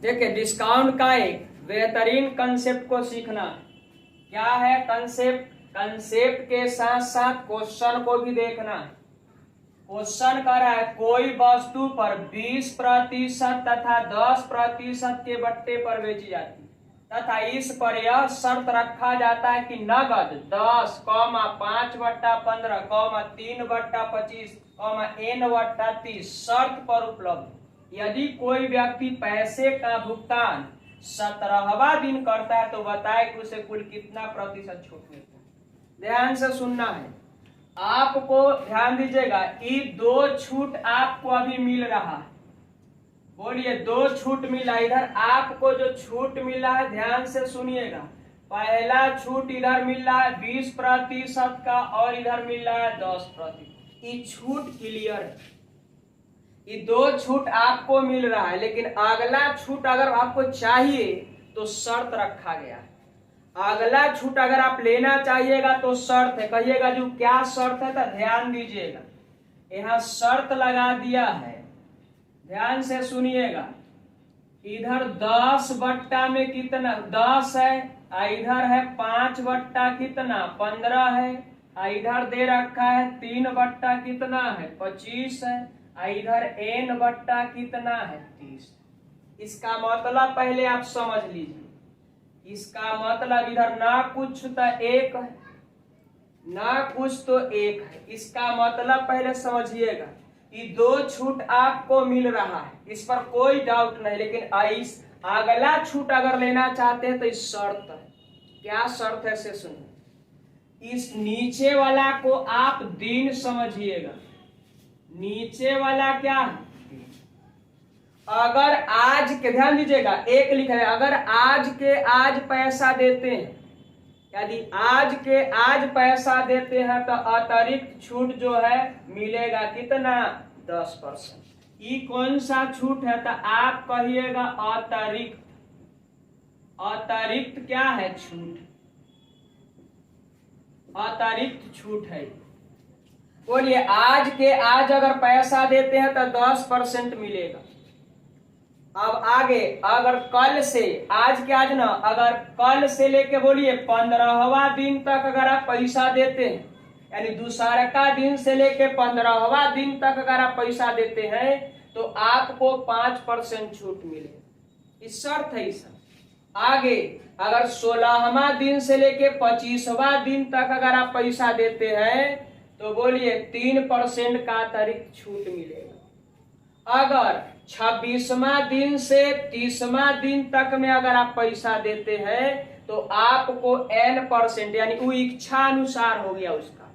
देखिए, डिस्काउंट का एक बेहतरीन कंसेप्ट को सीखना। क्या है कंसेप्ट? कंसेप्ट के साथ साथ क्वेश्चन को भी देखना। क्वेश्चन कर रहा है कोई वस्तु पर 20% तथा 10% के बट्टे पर बेची जाती है तथा इस पर यह शर्त रखा जाता है कि नगद 10, 5/15, 3/25, N/30 शर्त पर उपलब्ध। यदि कोई व्यक्ति पैसे का भुगतान 17वां दिन करता है तो बताए कि उसे कुल कितना प्रतिशत छूट मिलता है। ध्यान से सुनना है, आपको ध्यान दीजिएगा। ये 2 छूट आपको अभी मिल रहा है। बोलिए, 2 छूट मिला। इधर आपको जो छूट मिला है ध्यान से सुनिएगा। पहला छूट इधर मिल रहा है 20% का और इधर मिल रहा है 10%। ये छूट क्लियर है। ये 2 छूट आपको मिल रहा है, लेकिन अगला छूट अगर आपको चाहिए तो शर्त रखा गया है। अगला छूट अगर आप लेना चाहिएगा तो शर्त है। कहिएगा जो क्या शर्त है, तो ध्यान दीजिएगा। यहाँ शर्त लगा दिया है, ध्यान से सुनिएगा। इधर 10 बट्टा में कितना 10 है, इधर है 5 बट्टा कितना 15 है, इधर दे रखा है 3 बट्टा कितना है 25 है, इधर n बट्टा कितना है 30। इसका मतलब पहले आप समझ लीजिए। इसका मतलब इधर ना कुछ तो 1 है, ना कुछ तो 1 है। इसका मतलब पहले समझिएगा। ये 2 छूट आपको मिल रहा है, इस पर कोई डाउट नहीं। लेकिन इस अगला छूट अगर लेना चाहते हैं तो इस शर्त है। क्या शर्त है से सुनिए। इस नीचे वाला को आप दिन समझिएगा। नीचे वाला क्या है? अगर आज के, ध्यान दीजिएगा, एक लिखा है अगर आज के आज पैसा देते हैं, यदि आज के आज पैसा देते हैं तो अतिरिक्त छूट जो है मिलेगा कितना 10%। ये कौन सा छूट है? तो आप कहिएगा अतिरिक्त। अतिरिक्त क्या है? छूट। अतिरिक्त छूट है। बोलिए, आज के आज अगर पैसा देते हैं तो 10% मिलेगा। अब आगे अगर कल से, आज के आज ना, अगर कल से लेके बोलिए 15वां दिन तक अगर आप पैसा देते हैं, यानी दूसरा दिन से लेके 15वां दिन तक अगर आप पैसा देते हैं तो आपको 5% छूट मिलेगा। इस शर्त है। इस आगे अगर 16वां दिन से लेके 25वां दिन तक अगर आप पैसा देते हैं तो बोलिए 3% का अतिरिक्त छूट मिलेगा। अगर 26वां दिन से 30वां दिन तक में अगर आप पैसा देते हैं तो आपको N% यानी वो इच्छा अनुसार हो गया उसका।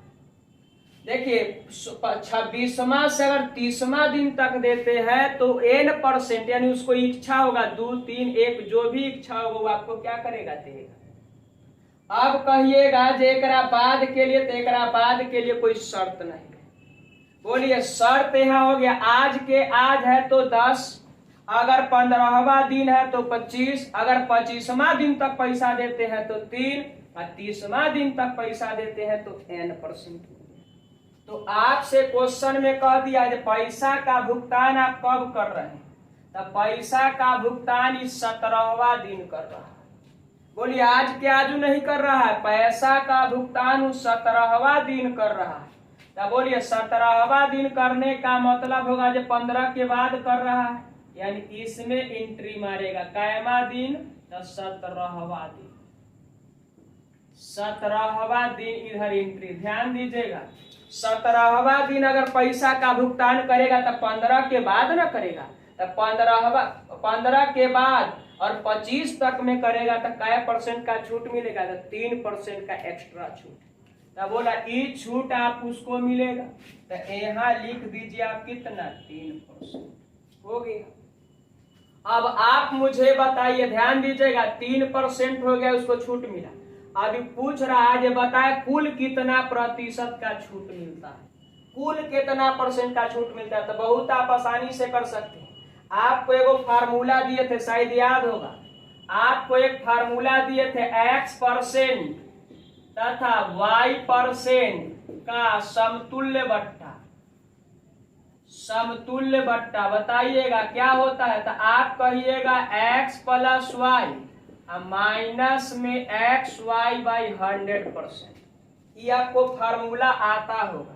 देखिए, 26वां से अगर 30वां दिन तक देते हैं तो N% यानी उसको इच्छा होगा 2, 3, 1 जो भी इच्छा होगा वो आपको क्या करेगा? देगा। अब कहिएगा जे एकरा बाद के लिए, तो एकरा बाद के लिए कोई शर्त नहीं है। बोलिए, शर्त यहाँ हो गया आज के आज है तो 10, अगर 15वां दिन है तो 25, अगर 25वां दिन तक पैसा देते हैं तो 3 और 30वां दिन तक पैसा देते हैं तो N%। तो आपसे क्वेश्चन में कह दिया कि पैसा का भुगतान आप कब कर रहे हैं? तो पैसा का भुगतान इस 17वां दिन कर रहा है। बोलिए, आज के आजू नहीं कर रहा है, पैसा का भुगतान उस 17वां दिन कर रहा है। तो बोलिए 17वां दिन करने का मतलब होगा जो 15 के बाद कर रहा है, यानी इसमें एंट्री मारेगा। कैमा दिन? तो 17वां दिन। 17वां दिन इधर एंट्री। ध्यान दीजिएगा, 17वां दिन अगर पैसा का भुगतान करेगा तो 15 के बाद ना करेगा। तो 15 के बाद और 25 तक में करेगा तो क्या % का छूट मिलेगा? तो 3% का एक्स्ट्रा छूट। तो बोला ये छूट आप उसको मिलेगा। तो यहाँ लिख दीजिए आप कितना 3% हो गया। अब आप मुझे बताइए, ध्यान दीजिएगा, 3% हो गया, उसको छूट मिला। अभी पूछ रहा है, बताए कुल कितना प्रतिशत का छूट मिलता है? कुल कितना % का छूट मिलता है? तो बहुत आप आसानी से कर सकते हैं। आपको एगो फार्मूला दिए थे, शायद याद होगा। आपको एक फार्मूला दिए थे X% तथा Y% का समतुल्य बट्टा। समतुल्य बट्टा। बताइएगा क्या होता है, तो आप कहिएगा x प्लस वाई माइनस में एक्स वाई बाई 100%। ये आपको फार्मूला आता होगा।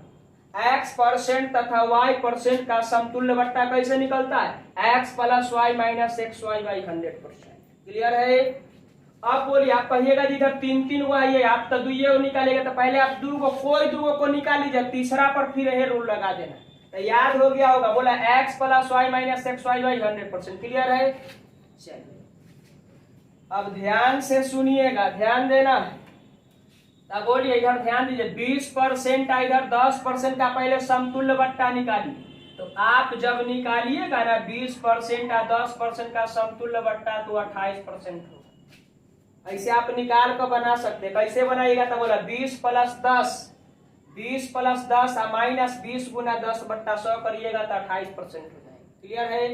x परसेंट तथा y परसेंट का समतुल्य बट्टा कैसे निकलता है, x plus y minus x y by 100%। Clear है। अब बोलिए, आप कहिएगा जी इधर तीन तीन हुआ, ये आप तो दुइये को निकालेगा, तो पहले आप कोई दो को निकाल लीजिए, तीसरा पर फिर यह रूल लगा देना। तो याद हो गया होगा, बोला x plus y minus x y by 100%। Clear है। चलिए अब ध्यान से सुनिएगा, ध्यान देना। तब बोलिए इधर ध्यान दीजिए, 20% इधर 10% का पहले समतुल्य बट्टा निकालिए। तो आप जब निकालिएगा ना 20% या 10% का समतुल्य बट्टा, तो 28% होगा। ऐसे आप निकाल कर बना सकते हैं। कैसे बनाइएगा, तो बोला 20 प्लस 10 माइनस 20 गुना 10/100 करिएगा तो 28% हो जाएगा। क्लियर है।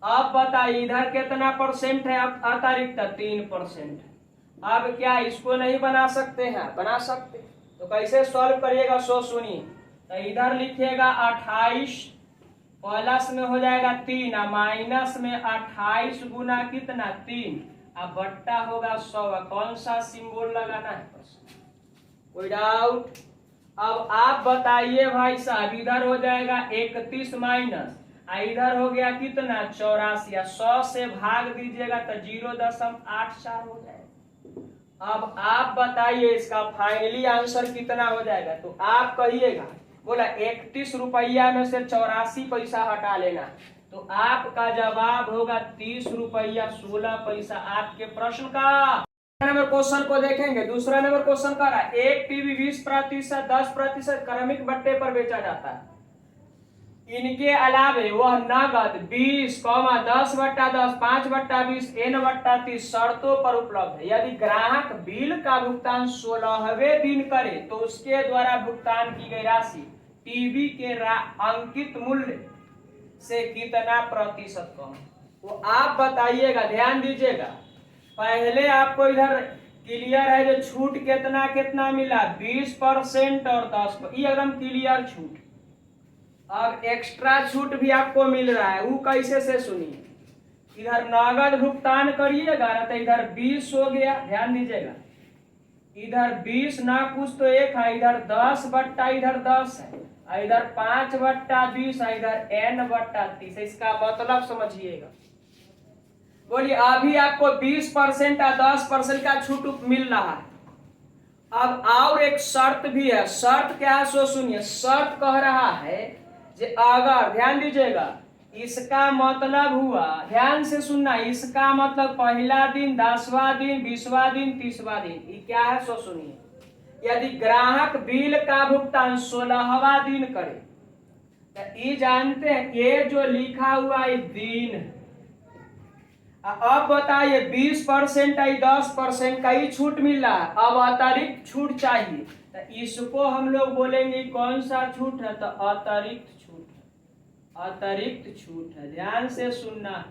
अब बताइए इधर कितना परसेंट है, अब अतिरिक्त 3%। अब क्या इसको नहीं बना सकते हैं, बना सकते। तो कैसे सॉल्व करिएगा सो सुनिए। तो इधर लिखिएगा 28 प्लस में हो जाएगा 3 माइनस में 28 गुना कितना 3, अब बट्टा होगा 100। कौन सा सिंबल लगाना है, कोई डाउट। अब आप बताइए भाई साहब, इधर हो जाएगा 31 माइनस, इधर हो गया कितना 84, 100 से भाग दीजिएगा तो 0.84 हो जाएगा। अब आप बताइए इसका फाइनली आंसर कितना हो जाएगा, तो आप कहिएगा, बोला 31 रुपया में से 84 पैसा हटा लेना, तो आपका जवाब होगा 30 रुपया 16 पैसा। आपके प्रश्न का नंबर क्वेश्चन को देखेंगे। दूसरा नंबर क्वेश्चन का रहा, एक टीवी 20%, 10% क्रमिक बट्टे पर बेचा जाता है। इनके अलावे वह नगद 20, 10/10, 5/20, n/30 शर्तों पर उपलब्ध है। यदि ग्राहक बिल का भुगतान 16वें दिन करे तो उसके द्वारा भुगतान की गई राशि टीवी के अंकित मूल्य से कितना प्रतिशत कम, वो आप बताइएगा। ध्यान दीजिएगा, पहले आपको इधर क्लियर है जो छूट कितना कितना मिला, 20% और 10%, ये एकदम क्लियर छूट। अब एक्स्ट्रा छूट भी आपको मिल रहा है, वो कैसे से सुनिए। इधर नगद भुगतान करिएगा ना, तो इधर 20 हो गया, ध्यान दीजिएगा। इधर 20 ना कुछ तो एक है, इधर 10 बट्टा इधर 10 है, इधर 5/20, इधर n/30। इसका मतलब समझिएगा। बोलिए अभी आपको 20% या 10% का छूट मिल रहा है। अब और एक शर्त भी है। शर्त क्या है सो सुनिए। शर्त कह रहा है कि अगर, ध्यान दीजिएगा, इसका मतलब हुआ, ध्यान से सुनना, इसका मतलब पहला दिन, 10वां दिन, 20वां दिन, 30वां दिन, ये क्या है सो सुनिए। यदि ग्राहक बिल का भुगतान 16वां दिन करे, तो ये जानते हैं ये जो लिखा हुआ है दिन है। अब बताइए 20% या 10% का ही छूट मिल रहा है, अब अतिरिक्त छूट चाहिए, तो इसको हम लोग बोलेंगे कौन सा छूट है, तो अतिरिक्त छूट है। अतिरिक्त छूट है, ध्यान से सुनना,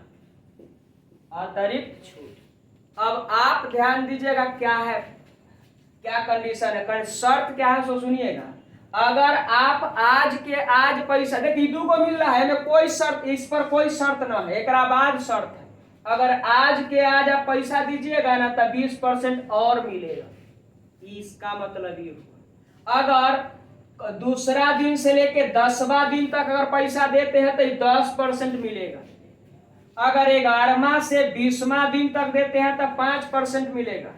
अतिरिक्त छूट। अब आप ध्यान दीजिएगा क्या है, क्या कंडीशन है, शर्त क्या है सो सुनिएगा। अगर आप आज के आज पैसा, देखिए दू को मिल रहा है ना, कोई शर्त, इस पर कोई शर्त न है, एक बाद शर्त है। अगर आज के आज आप पैसा दीजिएगा ना, तो 20% और मिलेगा। इसका मतलब ये हुआ। अगर दूसरा दिन से लेके 10वां दिन तक अगर पैसा देते हैं तो 10% मिलेगा। अगर 11वां से 20वां दिन तक देते हैं तो 5% मिलेगा।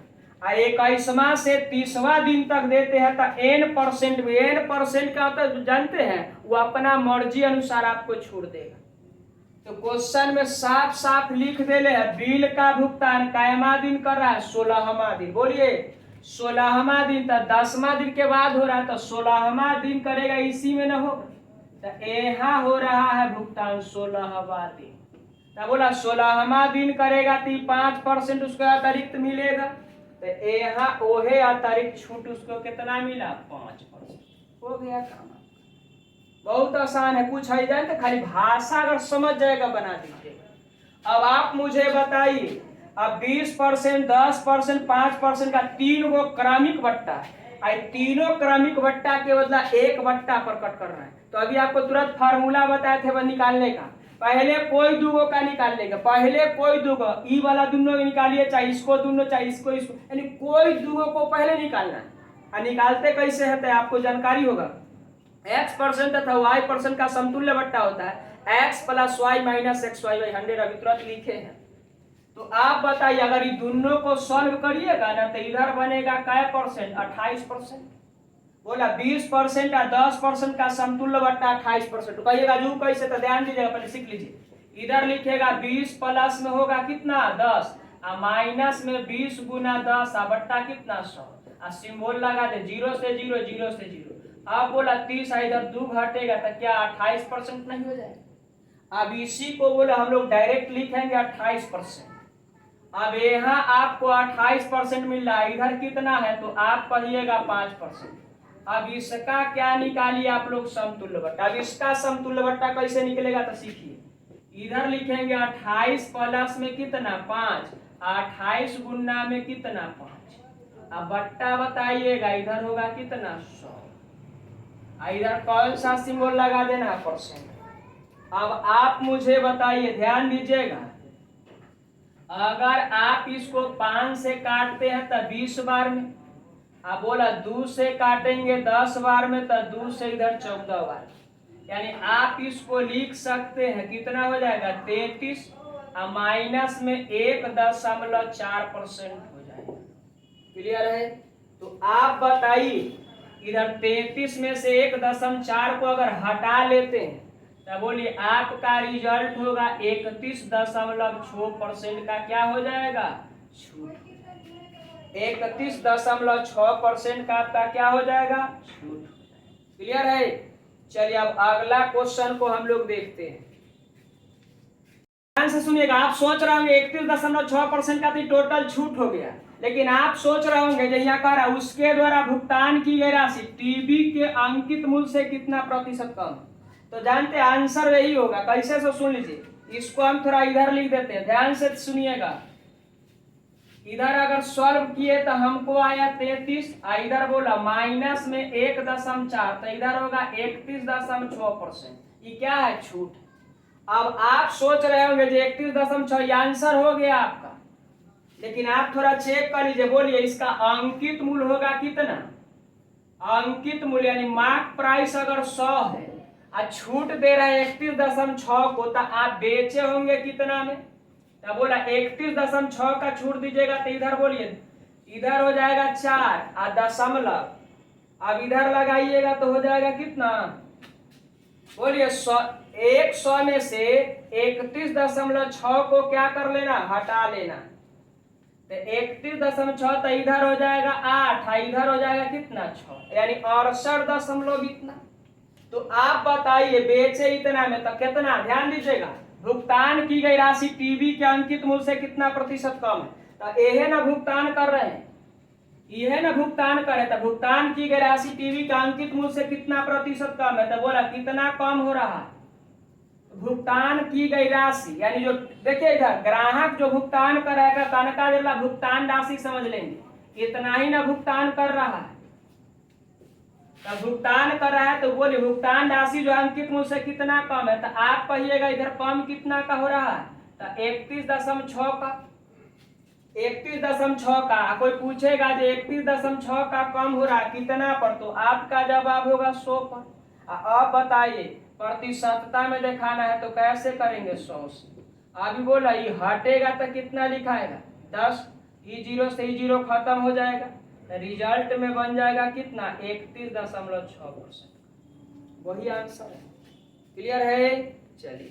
21वां से 30वां दिन तक देते हैं तो n% में, n% का तो जानते हैं, वो अपना मर्जी अनुसार आपको छोड़ देगा। तो क्वेश्चन में साफ साफ लिख देले है, बिल का भुगतान कैमा दिन कर रहा है, 16वां दिन। बोलिए 16वां दिन, तो 10वां दिन के बाद हो रहा है, तो 16वां दिन करेगा, इसी में न होगा। तो यहाँ हो रहा है भुगतान 16वां दिन, तो बोला 16वां दिन करेगा तो 5% उसको अतिरिक्त मिलेगा। तो यहाँ ओहे अतिरिक्त छूट उसको कितना मिला, 5%। हो गया काम। बहुत आसान है, कुछ है जाए तो खाली भाषा अगर समझ जाएगा बना दीजिएगा। अब आप मुझे बताइए, अब 20%, 10%, 5% का 3 गो क्रमिक बट्टा है, तीनों क्रमिक बट्टा के बदला एक बट्टा पर कट कर रहा है, तो अभी आपको तुरंत फार्मूला बताए थे वो निकालने का। पहले कोई दूगो का निकाल लेगा, पहले कोई दूगो ई वाला दोनों निकालिए, चाहे इसको दोनों चाहे इसको इसको, यानी कोई दूगो को पहले निकालना है। और निकालते कैसे होता है आपको जानकारी होगा। x% तथा y% का समतुल्य बट्टा होता है x plus y minus x y by 100। अभी तुरंत लिखे हैं। तो आप बताइए अगर ये दोनों को सॉल्व करिएगा ना तो इधर बनेगा क्या परसेंट, 28%। बोला 20% या 10% का समतुल्य बट्टा 28%। तो कहिएगा जू कैसे, तो ध्यान दीजिएगा, पहले सीख लीजिए। इधर लिखिएगा 20 प्लस में होगा कितना 10, और माइनस में 20 गुना 10 और बट्टा कितना 100, और सिंबल लगा दे 0 से 0 0 से 0। अब बोला 30 इधर 2 घटेगा तो क्या 28% नहीं हो जाएगा। अब इसी को बोला हम लोग डायरेक्ट लिखेंगे 28%। अब यहाँ आपको 28% मिल रहा है, इधर कितना है तो आप कहिएगा 5%। अब इसका क्या निकालिए आप लोग, समतुल्य बट्टा। अब इसका समतुल्य बट्टा कैसे निकलेगा तो सीखिए। इधर लिखेंगे 28 प्लस में कितना 5, 28 गुना में कितना 5, अब बट्टा बताइएगा इधर होगा कितना 100, इधर कौन सा सिंबल लगा देना परसेंट। अब आप मुझे बताइए, ध्यान दीजिएगा, अगर आप इसको 5 से काटते हैं तो 20 बार में, आप बोला 2 से काटेंगे 10 बार में तो 2 से इधर 14 बार, यानी आप इसको लिख सकते हैं कितना हो जाएगा 33 और माइनस में 1.4% हो जाएगा। क्लियर है। तो आप बताइए इधर 33 में से 1.4 को अगर हटा लेते हैं तो बोलिए आपका रिजल्ट होगा 31.6% का क्या हो जाएगा छूट। 31.6% का आपका क्या हो जाएगा छूट। क्लियर है। चलिए अब अगला क्वेश्चन को हम लोग देखते हैं। ध्यान से सुनिएगा। आप सोच रहे होंगे 31.6% का तो टोटल छूट हो गया, लेकिन आप सोच रहे होंगे जो यहाँ कह रहा है उसके द्वारा भुगतान की गई राशि टीबी के अंकित मूल्य से कितना प्रतिशत कम। तो जानते हैं आंसर यही होगा। कैसे से सुन लीजिए, इसको हम थोड़ा इधर लिख देते हैं, ध्यान से सुनिएगा। इधर अगर सॉल्व किए तो हमको आया 33, इधर बोला माइनस में 1.4 तो इधर होगा 31.6%। ये क्या है छूट। अब आप सोच रहे होंगे जो 31.6 ये आंसर हो गया आपका, लेकिन आप थोड़ा चेक कर लीजिए। बोलिए इसका अंकित मूल्य होगा कितना, अंकित मूल्य यानी मार्क प्राइस अगर 100 है और छूट दे रहा है 31.6 को, तो आप बेचे होंगे कितना में, तो बोला 31.6 का छूट दीजिएगा तो इधर बोलिए इधर हो जाएगा 4 और दशमलव, अब इधर लगाइएगा तो हो जाएगा कितना, बोलिए 100 में से 31.6 को क्या कर लेना हटा लेना, तो 31.6 तो इधर हो जाएगा 8 और इधर हो जाएगा कितना 6, यानी 68 इतना। तो आप बताइए बेचे इतना में तो कितना, ध्यान दीजिएगा, भुगतान की गई राशि टीबी के अंकित मूल्य से कितना प्रतिशत कम है। तो यह ना भुगतान कर रहे हैं, यह ना भुगतान करे, तो भुगतान की गई राशि टीबी के अंकित मूल्य से कितना प्रतिशत कम है, तो बोला कितना कम हो रहा है, भुगतान की गई राशि यानी जो देखिए इधर ग्राहक जो भुगतान करेगा तनका देला भुगतान राशि समझ लेंगे, इतना ही ना भुगतान कर रहा है। तो भुगतान कर रहा है तो बोलिए भुगतान राशि जो अंकित मूल्य से कितना कम है, तो आप कहिएगा इधर कम कितना का हो रहा है, तो 31.6 का, 31.6 का। कोई पूछेगा जो 31.6 का कम हो रहा है कितना पर, तो आपका जवाब होगा 100 पर। अब बताइए प्रतिशतता में दिखाना है तो कैसे करेंगे 100 से। अभी बोला ये हटेगा तो कितना लिखाएगा 10, ये 0 से ही 0 खत्म हो जाएगा, रिजल्ट में बन जाएगा कितना 31.6%। वही आंसर है। क्लियर है। चलिए